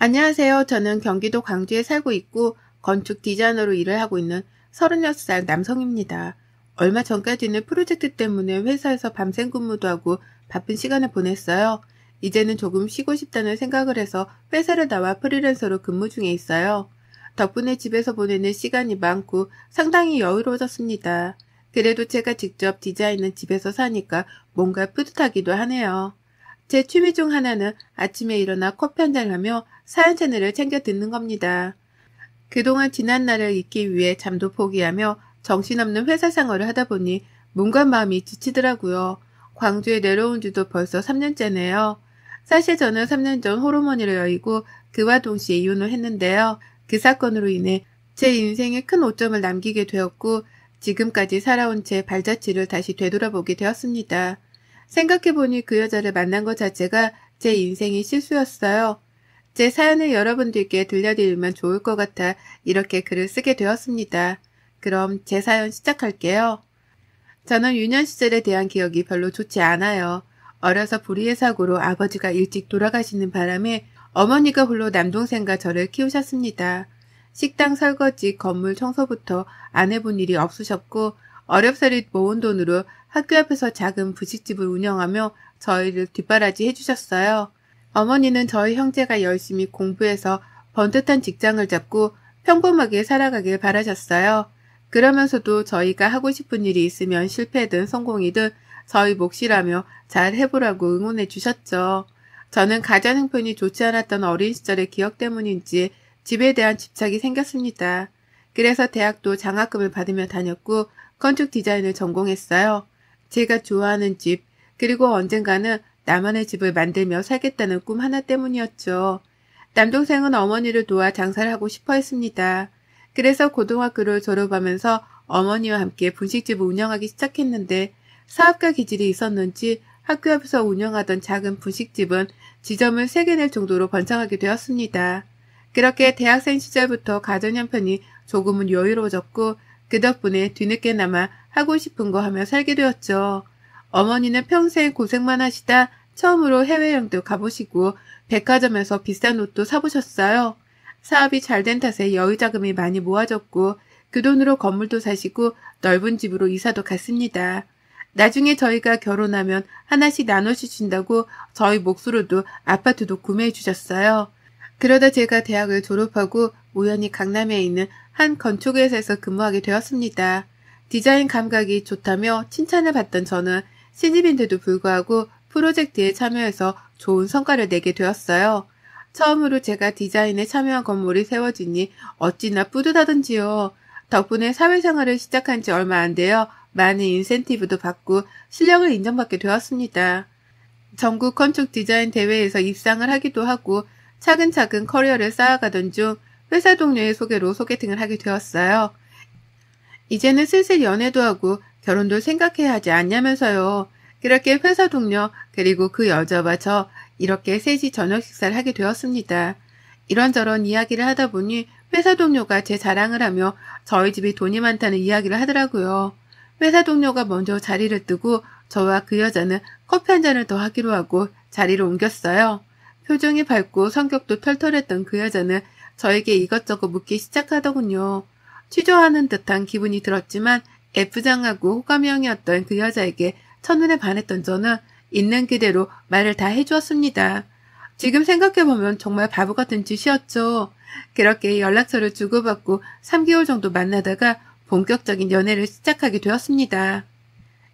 안녕하세요. 저는 경기도 광주에 살고 있고 건축 디자이너로 일을 하고 있는 36살 남성입니다. 얼마 전까지는 프로젝트 때문에 회사에서 밤샘 근무도 하고 바쁜 시간을 보냈어요. 이제는 조금 쉬고 싶다는 생각을 해서 회사를 나와 프리랜서로 근무 중에 있어요. 덕분에 집에서 보내는 시간이 많고 상당히 여유로워졌습니다. 그래도 제가 직접 디자인은 집에서 사니까 뭔가 뿌듯하기도 하네요. 제 취미 중 하나는 아침에 일어나 커피 한 잔 하며 사연 채널을 챙겨 듣는 겁니다. 그동안 지난 날을 잊기 위해 잠도 포기하며 정신없는 회사 생활을 하다 보니 몸과 마음이 지치더라고요. 광주에 내려온 지도 벌써 3년째네요. 사실 저는 3년 전 호르몬이를 여의고 그와 동시에 이혼을 했는데요. 그 사건으로 인해 제 인생에 큰 오점을 남기게 되었고 지금까지 살아온 제 발자취를 다시 되돌아보게 되었습니다. 생각해보니 그 여자를 만난 것 자체가 제 인생의 실수였어요. 제 사연을 여러분들께 들려드리면 좋을 것 같아 이렇게 글을 쓰게 되었습니다. 그럼 제 사연 시작할게요. 저는 유년 시절에 대한 기억이 별로 좋지 않아요. 어려서 불의의 사고로 아버지가 일찍 돌아가시는 바람에 어머니가 홀로 남동생과 저를 키우셨습니다. 식당 설거지, 건물 청소부터 안 해본 일이 없으셨고 어렵사리 모은 돈으로 학교 앞에서 작은 부식집을 운영하며 저희를 뒷바라지 해주셨어요. 어머니는 저희 형제가 열심히 공부해서 번듯한 직장을 잡고 평범하게 살아가길 바라셨어요. 그러면서도 저희가 하고 싶은 일이 있으면 실패든 성공이든 저희 몫이라며 잘 해보라고 응원해 주셨죠. 저는 가정 형편이 좋지 않았던 어린 시절의 기억 때문인지 집에 대한 집착이 생겼습니다. 그래서 대학도 장학금을 받으며 다녔고 건축 디자인을 전공했어요. 제가 좋아하는 집, 그리고 언젠가는 나만의 집을 만들며 살겠다는 꿈 하나 때문이었죠. 남동생은 어머니를 도와 장사를 하고 싶어 했습니다. 그래서 고등학교를 졸업하면서 어머니와 함께 분식집을 운영하기 시작했는데 사업가 기질이 있었는지 학교 앞에서 운영하던 작은 분식집은 지점을 3개 낼 정도로 번창하게 되었습니다. 그렇게 대학생 시절부터 가정 형편이 조금은 여유로워졌고 그 덕분에 뒤늦게나마 하고 싶은 거 하며 살게 되었죠. 어머니는 평생 고생만 하시다 처음으로 해외여행도 가보시고 백화점에서 비싼 옷도 사보셨어요. 사업이 잘 된 탓에 여유자금이 많이 모아졌고 그 돈으로 건물도 사시고 넓은 집으로 이사도 갔습니다. 나중에 저희가 결혼하면 하나씩 나눠주신다고 저희 몫으로도 아파트도 구매해 주셨어요. 그러다 제가 대학을 졸업하고 우연히 강남에 있는 한 건축회사에서 근무하게 되었습니다. 디자인 감각이 좋다며 칭찬을 받던 저는 신입인데도 불구하고 프로젝트에 참여해서 좋은 성과를 내게 되었어요. 처음으로 제가 디자인에 참여한 건물이 세워지니 어찌나 뿌듯하던지요. 덕분에 사회생활을 시작한 지 얼마 안 되어 많은 인센티브도 받고 실력을 인정받게 되었습니다. 전국 건축 디자인 대회에서 입상을 하기도 하고 차근차근 커리어를 쌓아가던 중 회사 동료의 소개로 소개팅을 하게 되었어요. 이제는 슬슬 연애도 하고 결혼도 생각해야 하지 않냐면서요. 그렇게 회사 동료 그리고 그 여자와 저 이렇게 셋이 저녁 식사를 하게 되었습니다. 이런저런 이야기를 하다 보니 회사 동료가 제 자랑을 하며 저희 집이 돈이 많다는 이야기를 하더라고요. 회사 동료가 먼저 자리를 뜨고 저와 그 여자는 커피 한 잔을 더 하기로 하고 자리를 옮겼어요. 표정이 밝고 성격도 털털했던 그 여자는 저에게 이것저것 묻기 시작하더군요. 취조하는 듯한 기분이 들었지만 애프장하고 호감형이었던 그 여자에게 첫눈에 반했던 저는 있는 그대로 말을 다 해주었습니다. 지금 생각해보면 정말 바보 같은 짓이었죠. 그렇게 연락처를 주고받고 3개월 정도 만나다가 본격적인 연애를 시작하게 되었습니다.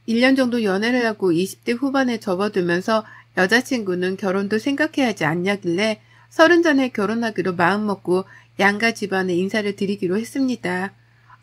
1년 정도 연애를 하고 20대 후반에 접어들면서 여자친구는 결혼도 생각해야 하지 않냐길래 30 전에 결혼하기로 마음먹고 양가 집안에 인사를 드리기로 했습니다.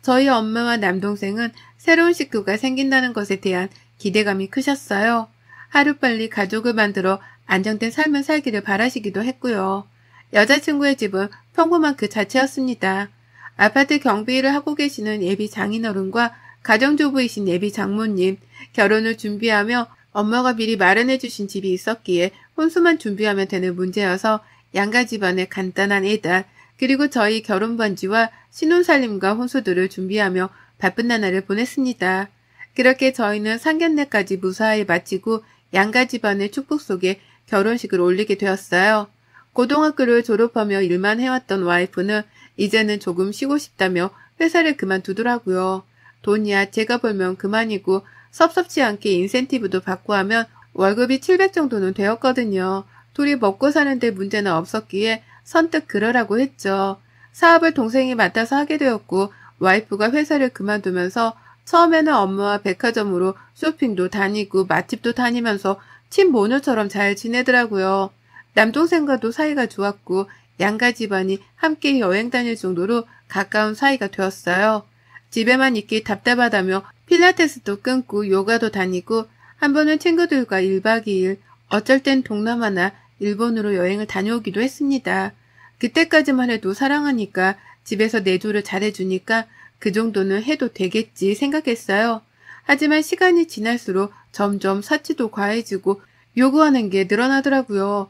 저희 엄마와 남동생은 새로운 식구가 생긴다는 것에 대한 기대감이 크셨어요. 하루빨리 가족을 만들어 안정된 삶을 살기를 바라시기도 했고요. 여자친구의 집은 평범한 그 자체였습니다. 아파트 경비 일을 하고 계시는 예비 장인어른과 가정주부이신 예비 장모님, 결혼을 준비하며 엄마가 미리 마련해 주신 집이 있었기에 혼수만 준비하면 되는 문제여서 양가 집안의 간단한 예단, 그리고 저희 결혼 반지와 신혼살림과 혼수들을 준비하며 바쁜 나날을 보냈습니다. 그렇게 저희는 상견례까지 무사히 마치고 양가 집안의 축복 속에 결혼식을 올리게 되었어요. 고등학교를 졸업하며 일만 해왔던 와이프는 이제는 조금 쉬고 싶다며 회사를 그만두더라고요. 돈이야 제가 벌면 그만이고 섭섭지 않게 인센티브도 받고 하면 월급이 700 정도는 되었거든요. 둘이 먹고 사는데 문제는 없었기에 선뜻 그러라고 했죠. 사업을 동생이 맡아서 하게 되었고 와이프가 회사를 그만두면서 처음에는 엄마와 백화점으로 쇼핑도 다니고 맛집도 다니면서 친모녀처럼 잘 지내더라고요. 남동생과도 사이가 좋았고 양가 집안이 함께 여행 다닐 정도로 가까운 사이가 되었어요. 집에만 있기 답답하다며 필라테스도 끊고 요가도 다니고 한 번은 친구들과 1박 2일, 어쩔 땐 동남아나 일본으로 여행을 다녀오기도 했습니다. 그때까지만 해도 사랑하니까 집에서 내조를 잘해주니까 그 정도는 해도 되겠지 생각했어요. 하지만 시간이 지날수록 점점 사치도 과해지고 요구하는 게 늘어나더라고요.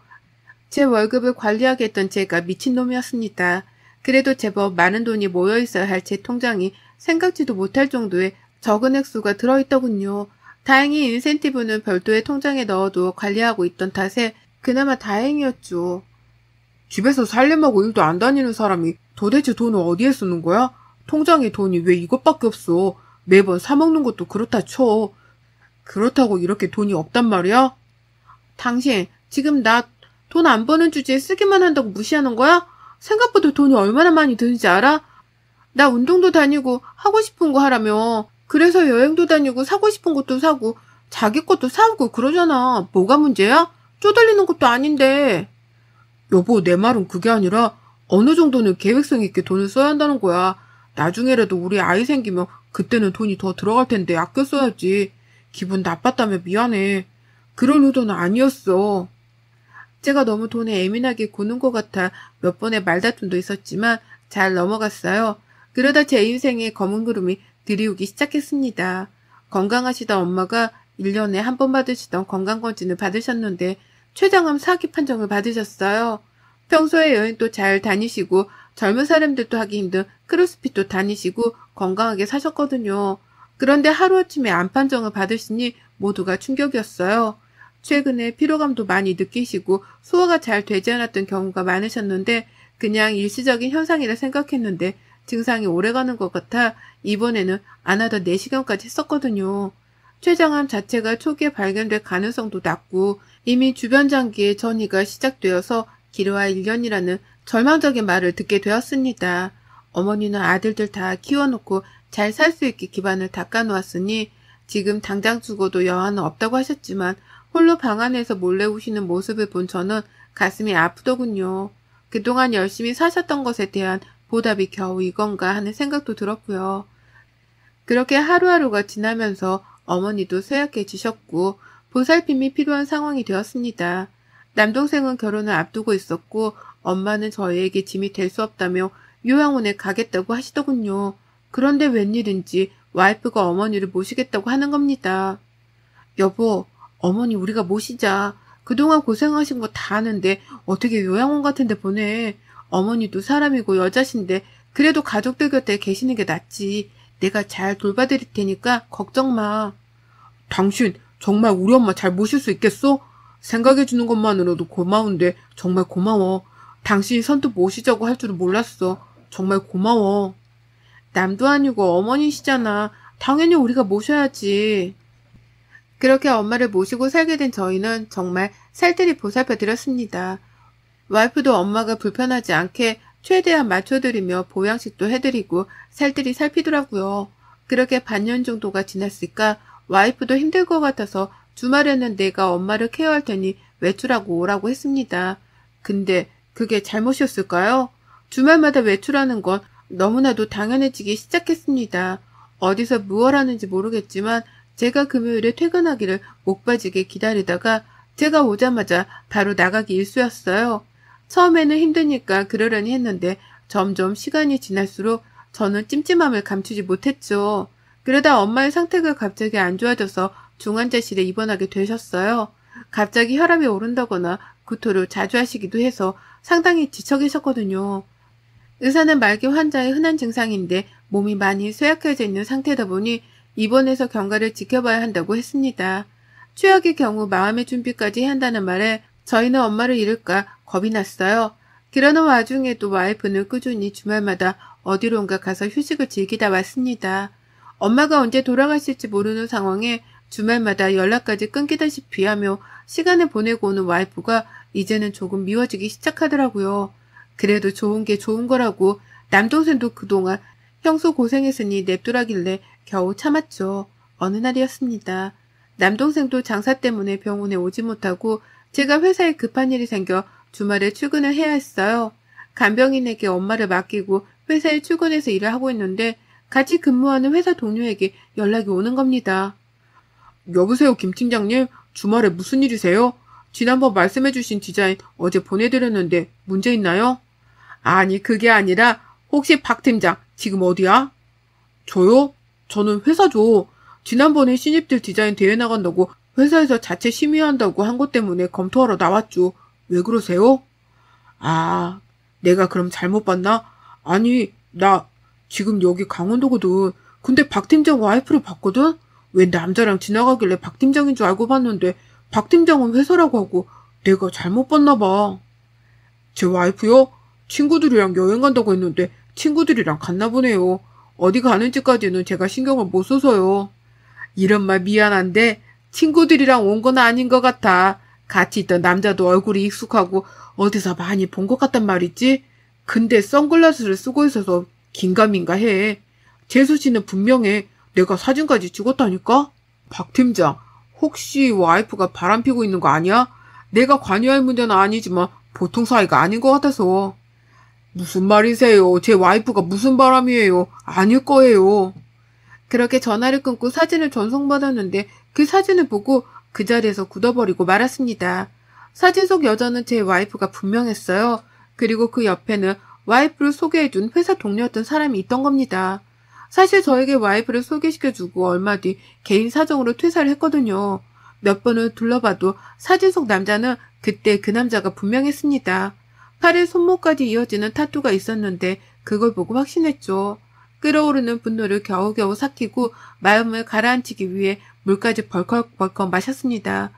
제 월급을 관리하겠던 제가 미친놈이었습니다. 그래도 제법 많은 돈이 모여있어야 할 제 통장이 생각지도 못할 정도의 적은 액수가 들어있더군요. 다행히 인센티브는 별도의 통장에 넣어두어 관리하고 있던 탓에 그나마 다행이었죠. 집에서 살림하고 일도 안 다니는 사람이 도대체 돈을 어디에 쓰는 거야? 통장에 돈이 왜 이것밖에 없어? 매번 사먹는 것도 그렇다 쳐. 그렇다고 이렇게 돈이 없단 말이야? 당신 지금 나 돈 안 버는 주제에 쓰기만 한다고 무시하는 거야? 생각보다 돈이 얼마나 많이 드는지 알아? 나 운동도 다니고 하고 싶은 거 하라며. 그래서 여행도 다니고 사고 싶은 것도 사고 자기 것도 사오고 그러잖아. 뭐가 문제야? 쪼달리는 것도 아닌데. 여보, 내 말은 그게 아니라 어느 정도는 계획성 있게 돈을 써야 한다는 거야. 나중에라도 우리 아이 생기면 그때는 돈이 더 들어갈 텐데 아껴 써야지. 기분 나빴다며 미안해. 그런 의도는 아니었어. 제가 너무 돈에 예민하게 구는 것 같아 몇 번의 말다툼도 있었지만 잘 넘어갔어요. 그러다 제 인생에 검은 구름이 들이오기 시작했습니다. 건강하시던 엄마가 1년에 한 번 받으시던 건강검진을 받으셨는데 췌장암 4기 판정을 받으셨어요. 평소에 여행도 잘 다니시고 젊은 사람들도 하기 힘든 크로스핏도 다니시고 건강하게 사셨거든요. 그런데 하루아침에 암 판정을 받으시니 모두가 충격이었어요. 최근에 피로감도 많이 느끼시고 소화가 잘 되지 않았던 경우가 많으셨는데 그냥 일시적인 현상이라 생각했는데 증상이 오래가는 것 같아 이번에는 안 하던 내시경까지 했었거든요. 췌장암 자체가 초기에 발견될 가능성도 낮고 이미 주변 장기에 전이가 시작되어서 길어야 1년이라는 절망적인 말을 듣게 되었습니다. 어머니는 아들들 다 키워놓고 잘 살 수 있게 기반을 닦아놓았으니 지금 당장 죽어도 여한은 없다고 하셨지만 홀로 방 안에서 몰래 우시는 모습을 본 저는 가슴이 아프더군요. 그동안 열심히 사셨던 것에 대한 보답이 겨우 이건가 하는 생각도 들었고요. 그렇게 하루하루가 지나면서 어머니도 쇠약해지셨고 보살핌이 필요한 상황이 되었습니다. 남동생은 결혼을 앞두고 있었고 엄마는 저희에게 짐이 될 수 없다며 요양원에 가겠다고 하시더군요. 그런데 웬일인지 와이프가 어머니를 모시겠다고 하는 겁니다. 여보, 어머니 우리가 모시자. 그동안 고생하신 거 다 아는데 어떻게 요양원 같은 데 보내. 어머니도 사람이고 여자신데 그래도 가족들 곁에 계시는 게 낫지. 내가 잘 돌봐드릴 테니까 걱정 마. 당신 정말 우리 엄마 잘 모실 수 있겠어? 생각해주는 것만으로도 고마운데 정말 고마워. 당신이 선뜻 모시자고 할 줄은 몰랐어. 정말 고마워. 남도 아니고 어머니시잖아. 당연히 우리가 모셔야지. 그렇게 엄마를 모시고 살게 된 저희는 정말 살뜰히 보살펴드렸습니다. 와이프도 엄마가 불편하지 않게 최대한 맞춰드리며 보양식도 해드리고 살뜰히 살피더라고요. 그렇게 반년 정도가 지났을까 와이프도 힘들 것 같아서 주말에는 내가 엄마를 케어할 테니 외출하고 오라고 했습니다. 근데 그게 잘못이었을까요? 주말마다 외출하는 건 너무나도 당연해지기 시작했습니다. 어디서 무얼 하는지 모르겠지만 제가 금요일에 퇴근하기를 목 빠지게 기다리다가 제가 오자마자 바로 나가기 일쑤였어요. 처음에는 힘드니까 그러려니 했는데 점점 시간이 지날수록 저는 찜찜함을 감추지 못했죠. 그러다 엄마의 상태가 갑자기 안 좋아져서 중환자실에 입원하게 되셨어요. 갑자기 혈압이 오른다거나 구토를 자주 하시기도 해서 상당히 지쳐 계셨거든요. 의사는 말기 환자의 흔한 증상인데 몸이 많이 쇠약해져 있는 상태다 보니 입원해서 경과를 지켜봐야 한다고 했습니다. 최악의 경우 마음의 준비까지 해야 한다는 말에 저희는 엄마를 잃을까 겁이 났어요. 그러는 와중에도 와이프는 꾸준히 주말마다 어디론가 가서 휴식을 즐기다 왔습니다. 엄마가 언제 돌아가실지 모르는 상황에 주말마다 연락까지 끊기다시피 하며 시간을 보내고 오는 와이프가 이제는 조금 미워지기 시작하더라고요. 그래도 좋은 게 좋은 거라고 남동생도 그동안 형수 고생했으니 냅두라길래 겨우 참았죠. 어느 날이었습니다. 남동생도 장사 때문에 병원에 오지 못하고 제가 회사에 급한 일이 생겨 주말에 출근을 해야 했어요. 간병인에게 엄마를 맡기고 회사에 출근해서 일을 하고 있는데 같이 근무하는 회사 동료에게 연락이 오는 겁니다. 여보세요, 김 팀장님. 주말에 무슨 일이세요? 지난번 말씀해주신 디자인 어제 보내드렸는데 문제 있나요? 아니, 그게 아니라 혹시 박 팀장 지금 어디야? 저요? 저는 회사죠. 지난번에 신입들 디자인 대회 나간다고 회사에서 자체 심의한다고 한 것 때문에 검토하러 나왔죠. 왜 그러세요? 아, 내가 그럼 잘못 봤나? 아니, 나 지금 여기 강원도거든. 근데 박 팀장 와이프를 봤거든? 왜 남자랑 지나가길래 박 팀장인 줄 알고 봤는데 박 팀장은 회사라고 하고 내가 잘못 봤나 봐. 제 와이프요? 친구들이랑 여행 간다고 했는데 친구들이랑 갔나 보네요. 어디 가는지까지는 제가 신경을 못 써서요. 이런 말 미안한데 친구들이랑 온 건 아닌 것 같아. 같이 있던 남자도 얼굴이 익숙하고 어디서 많이 본 것 같단 말이지. 근데 선글라스를 쓰고 있어서 긴가민가 해. 재수 씨는 분명해. 내가 사진까지 찍었다니까? 박 팀장, 혹시 와이프가 바람피고 있는 거 아니야? 내가 관여할 문제는 아니지만 보통 사이가 아닌 것 같아서. 무슨 말이세요? 제 와이프가 무슨 바람이에요? 아닐 거예요. 그렇게 전화를 끊고 사진을 전송받았는데 그 사진을 보고 그 자리에서 굳어버리고 말았습니다. 사진 속 여자는 제 와이프가 분명했어요. 그리고 그 옆에는 와이프를 소개해준 회사 동료였던 사람이 있던 겁니다. 사실 저에게 와이프를 소개시켜주고 얼마 뒤 개인 사정으로 퇴사를 했거든요. 몇 번을 둘러봐도 사진 속 남자는 그때 그 남자가 분명했습니다. 팔에 손목까지 이어지는 타투가 있었는데 그걸 보고 확신했죠. 끓어오르는 분노를 겨우겨우 삭히고 마음을 가라앉히기 위해 물까지 벌컥벌컥 마셨습니다.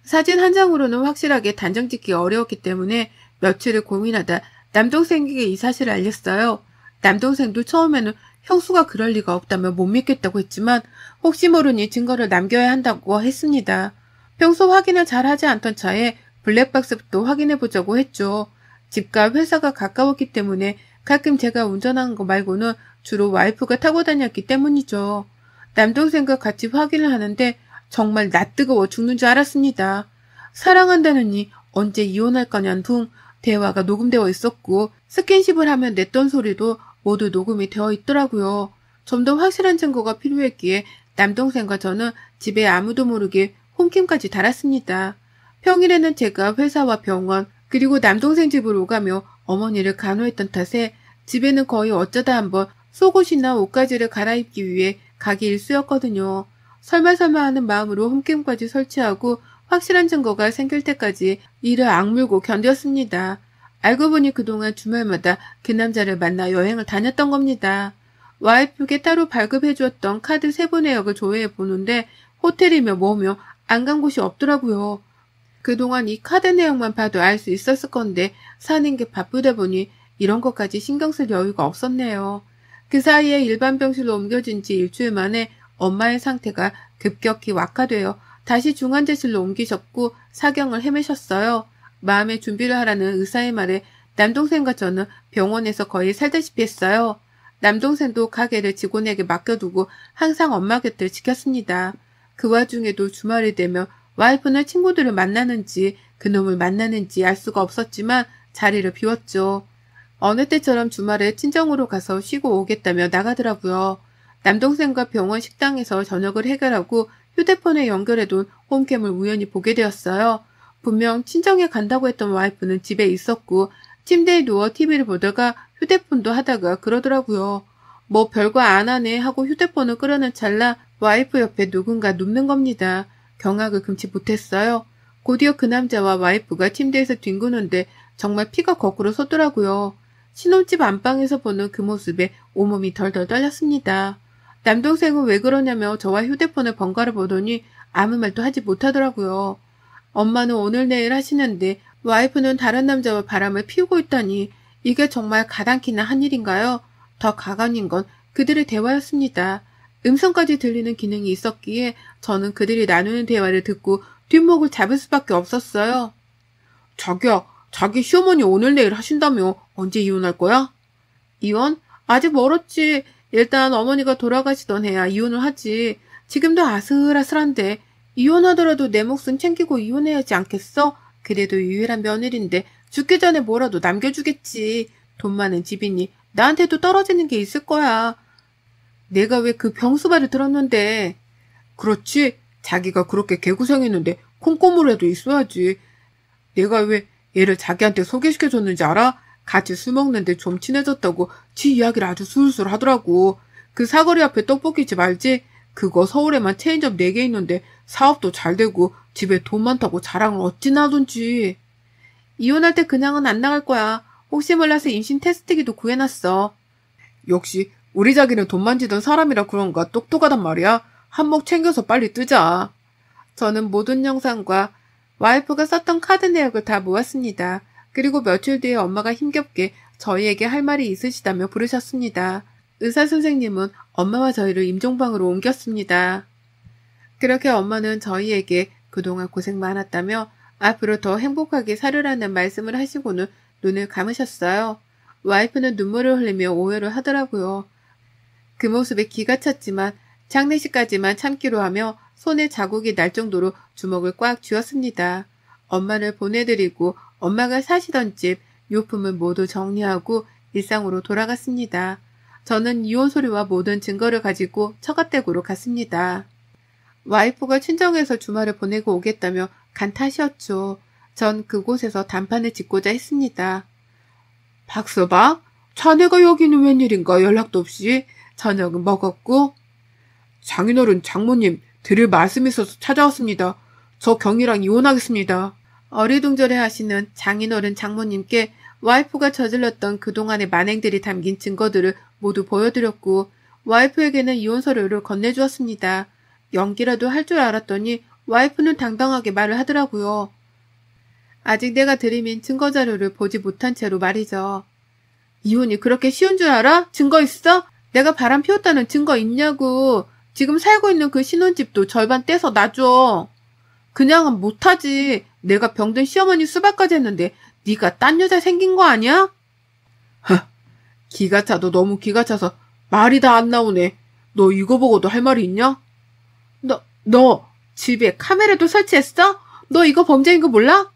사진 한 장으로는 확실하게 단정 짓기 어려웠기 때문에 며칠을 고민하다 남동생에게 이 사실을 알렸어요. 남동생도 처음에는 형수가 그럴 리가 없다며 못 믿겠다고 했지만 혹시 모르니 증거를 남겨야 한다고 했습니다. 평소 확인을 잘 하지 않던 차에 블랙박스부터 확인해보자고 했죠. 집과 회사가 가까웠기 때문에 가끔 제가 운전하는 거 말고는 주로 와이프가 타고 다녔기 때문이죠. 남동생과 같이 확인을 하는데 정말 낯뜨거워 죽는 줄 알았습니다. 사랑한다느니 언제 이혼할 거냐는 둥 대화가 녹음되어 있었고 스킨십을 하면 냈던 소리도 모두 녹음이 되어 있더라고요. 좀 더 확실한 증거가 필요했기에 남동생과 저는 집에 아무도 모르게 홈캠까지 달았습니다. 평일에는 제가 회사와 병원 그리고 남동생 집으로 오가며 어머니를 간호했던 탓에 집에는 거의 어쩌다 한번 속옷이나 옷가지를 갈아입기 위해 가기 일쑤였거든요. 설마 하는 마음으로 홈캠까지 설치하고 확실한 증거가 생길 때까지 이를 악물고 견뎠습니다. 알고 보니 그동안 주말마다 그 남자를 만나 여행을 다녔던 겁니다. 와이프에게 따로 발급해주었던 카드 3번의 역을 조회해보는데 호텔이며 뭐며 안 간 곳이 없더라고요. 그동안 이 카드 내용만 봐도 알 수 있었을 건데 사는 게 바쁘다 보니 이런 것까지 신경 쓸 여유가 없었네요. 그 사이에 일반 병실로 옮겨진 지 일주일 만에 엄마의 상태가 급격히 악화되어 다시 중환자실로 옮기셨고 사경을 헤매셨어요. 마음의 준비를 하라는 의사의 말에 남동생과 저는 병원에서 거의 살다시피 했어요. 남동생도 가게를 직원에게 맡겨두고 항상 엄마 곁을 지켰습니다. 그 와중에도 주말이 되면 와이프는 친구들을 만나는지 그놈을 만나는지 알 수가 없었지만 자리를 비웠죠. 어느 때처럼 주말에 친정으로 가서 쉬고 오겠다며 나가더라고요. 남동생과 병원 식당에서 저녁을 해결하고 휴대폰에 연결해둔 홈캠을 우연히 보게 되었어요. 분명 친정에 간다고 했던 와이프는 집에 있었고 침대에 누워 TV를 보다가 휴대폰도 하다가 그러더라고요. 뭐 별거 안 하네 하고 휴대폰을 끄려는 찰나 와이프 옆에 누군가 눕는 겁니다. 경악을 금치 못했어요. 곧이어 그 남자와 와이프가 침대에서 뒹구는데 정말 피가 거꾸로 솟더라고요. 신혼집 안방에서 보는 그 모습에 온몸이 덜덜 떨렸습니다. 남동생은 왜 그러냐며 저와 휴대폰을 번갈아 보더니 아무 말도 하지 못하더라고요. 엄마는 오늘 내일 하시는데 와이프는 다른 남자와 바람을 피우고 있다니 이게 정말 가당키나 한 일인가요? 더 가관인 건 그들의 대화였습니다. 음성까지 들리는 기능이 있었기에 저는 그들이 나누는 대화를 듣고 뒷목을 잡을 수밖에 없었어요. 자기야, 자기 시어머니 오늘 내일 하신다며 언제 이혼할 거야? 이혼? 아직 멀었지. 일단 어머니가 돌아가시던 해야 이혼을 하지. 지금도 아슬아슬한데 이혼하더라도 내 몫은 챙기고 이혼해야지 않겠어? 그래도 유일한 며느리인데 죽기 전에 뭐라도 남겨주겠지. 돈 많은 집이니 나한테도 떨어지는 게 있을 거야. 내가 왜 그 병수발을 들었는데. 그렇지. 자기가 그렇게 개고생했는데 콩고물에도 있어야지. 내가 왜 얘를 자기한테 소개시켜줬는지 알아? 같이 술 먹는데 좀 친해졌다고 지 이야기를 아주 술술 하더라고. 그 사거리 앞에 떡볶이집 알지? 그거 서울에만 체인점 4개 있는데 사업도 잘 되고 집에 돈 많다고 자랑을 어찌나 하던지. 이혼할 때 그냥은 안 나갈 거야. 혹시 몰라서 임신 테스트기도 구해놨어. 역시 우리 자기는 돈 만지던 사람이라 그런가 똑똑하단 말이야. 한몫 챙겨서 빨리 뜨자. 저는 모든 영상과 와이프가 썼던 카드 내역을 다 모았습니다. 그리고 며칠 뒤에 엄마가 힘겹게 저희에게 할 말이 있으시다며 부르셨습니다. 의사선생님은 엄마와 저희를 임종방으로 옮겼습니다. 그렇게 엄마는 저희에게 그동안 고생 많았다며 앞으로 더 행복하게 살으라는 말씀을 하시고는 눈을 감으셨어요. 와이프는 눈물을 흘리며 오해를 하더라고요. 그 모습에 기가 찼지만 장례식까지만 참기로 하며 손에 자국이 날 정도로 주먹을 꽉 쥐었습니다. 엄마를 보내드리고 엄마가 사시던 집 요품을 모두 정리하고 일상으로 돌아갔습니다. 저는 이혼 소리와 모든 증거를 가지고 처갓댁으로 갔습니다. 와이프가 친정에서 주말을 보내고 오겠다며 간 탓이었죠. 전 그곳에서 단판을 짓고자 했습니다. 박서방, 자네가 여기는 웬일인가 연락도 없이. 저녁은 먹었고. 장인어른 장모님 드릴 말씀이 있어서 찾아왔습니다. 저 경이랑 이혼하겠습니다. 어리둥절해 하시는 장인어른 장모님께 와이프가 저질렀던 그동안의 만행들이 담긴 증거들을 모두 보여드렸고 와이프에게는 이혼 서류를 건네주었습니다. 연기라도 할 줄 알았더니 와이프는 당당하게 말을 하더라고요. 아직 내가 들이민 증거자료를 보지 못한 채로 말이죠. 이혼이 그렇게 쉬운 줄 알아? 증거 있어? 내가 바람 피웠다는 증거 있냐고. 지금 살고 있는 그 신혼집도 절반 떼서 놔줘. 그냥은 못하지. 내가 병든 시어머니 수발까지 했는데 네가 딴 여자 생긴 거 아니야? 기가 차도 너무 기가 차서 말이 다 안 나오네. 너 이거 보고도 할 말이 있냐? 너 집에 카메라도 설치했어? 너 이거 범죄인 거 몰라?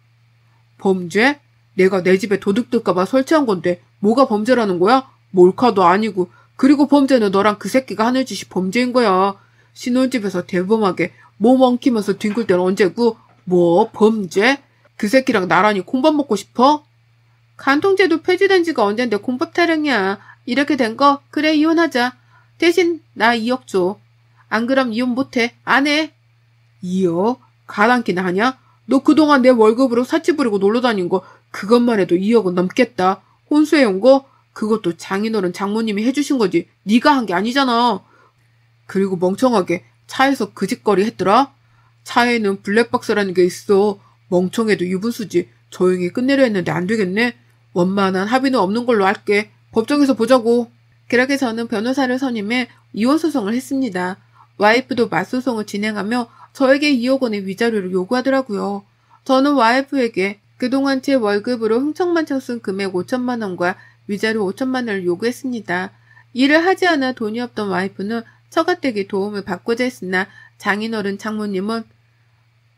범죄? 내가 내 집에 도둑 들까봐 설치한 건데 뭐가 범죄라는 거야? 몰카도 아니고. 그리고 범죄는 너랑 그 새끼가 하는 짓이 범죄인 거야. 신혼집에서 대범하게 몸 엉키면서 뒹굴 때는 언제고? 뭐 범죄? 그 새끼랑 나란히 콩밥 먹고 싶어? 간통죄도 폐지된 지가 언젠데 콩밥 타령이야. 이렇게 된 거 그래 이혼하자. 대신 나 2억 줘. 안 그럼 이혼 못해. 안 해. 2억? 가당키나 하냐? 너 그동안 내 월급으로 사치 부리고 놀러다닌 거 그것만 해도 2억은 넘겠다. 혼수해온 거? 그것도 장인어른 장모님이 해주신 거지. 네가 한 게 아니잖아. 그리고 멍청하게 차에서 그 짓거리 했더라? 차에는 블랙박스라는 게 있어. 멍청해도 유분수지. 조용히 끝내려 했는데 안 되겠네. 원만한 합의는 없는 걸로 할게. 법정에서 보자고. 그렇게 저는 변호사를 선임해 이혼 소송을 했습니다. 와이프도 맞소송을 진행하며 저에게 2억 원의 위자료를 요구하더라고요. 저는 와이프에게 그동안 제 월급으로 흥청망청 쓴 금액 5천만 원과 위자료 5천만 원을 요구했습니다. 일을 하지 않아 돈이 없던 와이프는 처가댁의 도움을 받고자 했으나 장인어른 장모님은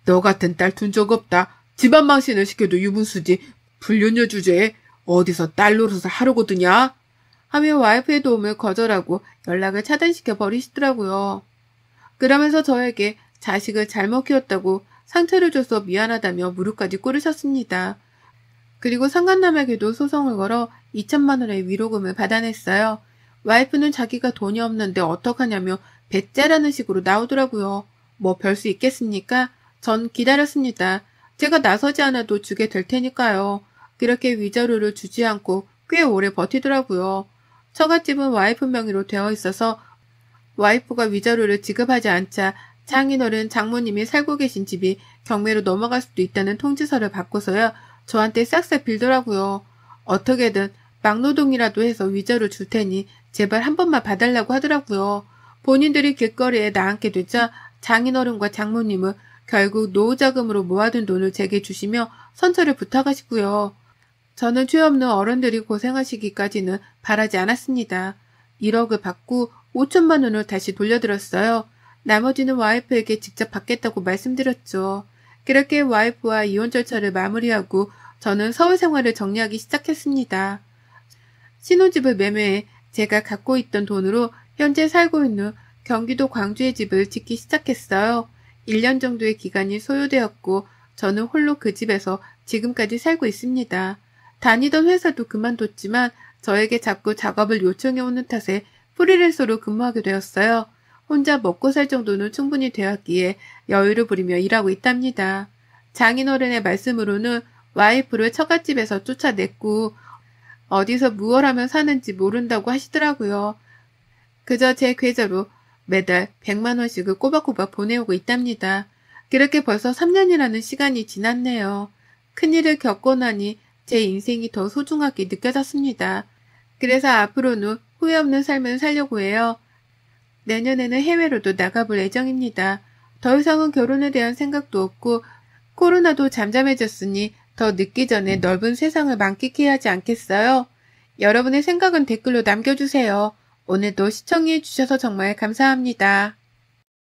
너 같은 딸 둔 적 없다. 집안 망신을 시켜도 유분수지. 불륜녀 주제에 어디서 딸 노릇을 하려고 드냐? 하며 와이프의 도움을 거절하고 연락을 차단시켜 버리시더라고요. 그러면서 저에게 자식을 잘못 키웠다고 상처를 줘서 미안하다며 무릎까지 꿇으셨습니다. 그리고 상간남에게도 소송을 걸어 2천만 원의 위로금을 받아냈어요. 와이프는 자기가 돈이 없는데 어떡하냐며 배째라는 식으로 나오더라고요. 뭐 별 수 있겠습니까? 전 기다렸습니다. 제가 나서지 않아도 주게 될 테니까요. 그렇게 위자료를 주지 않고 꽤 오래 버티더라고요. 처갓집은 와이프 명의로 되어 있어서 와이프가 위자료를 지급하지 않자 장인어른 장모님이 살고 계신 집이 경매로 넘어갈 수도 있다는 통지서를 받고서야 저한테 싹싹 빌더라고요. 어떻게든 막노동이라도 해서 위자료 줄 테니 제발 한 번만 봐달라고 하더라고요. 본인들이 길거리에 나앉게 되자 장인어른과 장모님은 결국 노후자금으로 모아둔 돈을 제게 주시며 선처를 부탁하시고요. 저는 죄 없는 어른들이 고생하시기까지는 바라지 않았습니다. 1억을 받고 5천만 원을 다시 돌려드렸어요. 나머지는 와이프에게 직접 받겠다고 말씀드렸죠. 그렇게 와이프와 이혼 절차를 마무리하고 저는 서울 생활을 정리하기 시작했습니다. 신혼집을 매매해 제가 갖고 있던 돈으로 현재 살고 있는 경기도 광주의 집을 짓기 시작했어요. 1년 정도의 기간이 소요되었고 저는 홀로 그 집에서 지금까지 살고 있습니다. 다니던 회사도 그만뒀지만 저에게 자꾸 작업을 요청해 오는 탓에 프리랜서로 근무하게 되었어요. 혼자 먹고 살 정도는 충분히 되었기에 여유를 부리며 일하고 있답니다. 장인어른의 말씀으로는 와이프를 처갓집에서 쫓아냈고 어디서 무얼 하면 사는지 모른다고 하시더라고요. 그저 제 계좌로 매달 100만 원씩을 꼬박꼬박 보내오고 있답니다. 그렇게 벌써 3년이라는 시간이 지났네요. 큰일을 겪고 나니 제 인생이 더 소중하게 느껴졌습니다. 그래서 앞으로는 후회 없는 삶을 살려고 해요. 내년에는 해외로도 나가볼 예정입니다. 더 이상은 결혼에 대한 생각도 없고 코로나도 잠잠해졌으니 더 늦기 전에 넓은 세상을 만끽해야 하지 않겠어요? 여러분의 생각은 댓글로 남겨주세요. 오늘도 시청해주셔서 정말 감사합니다.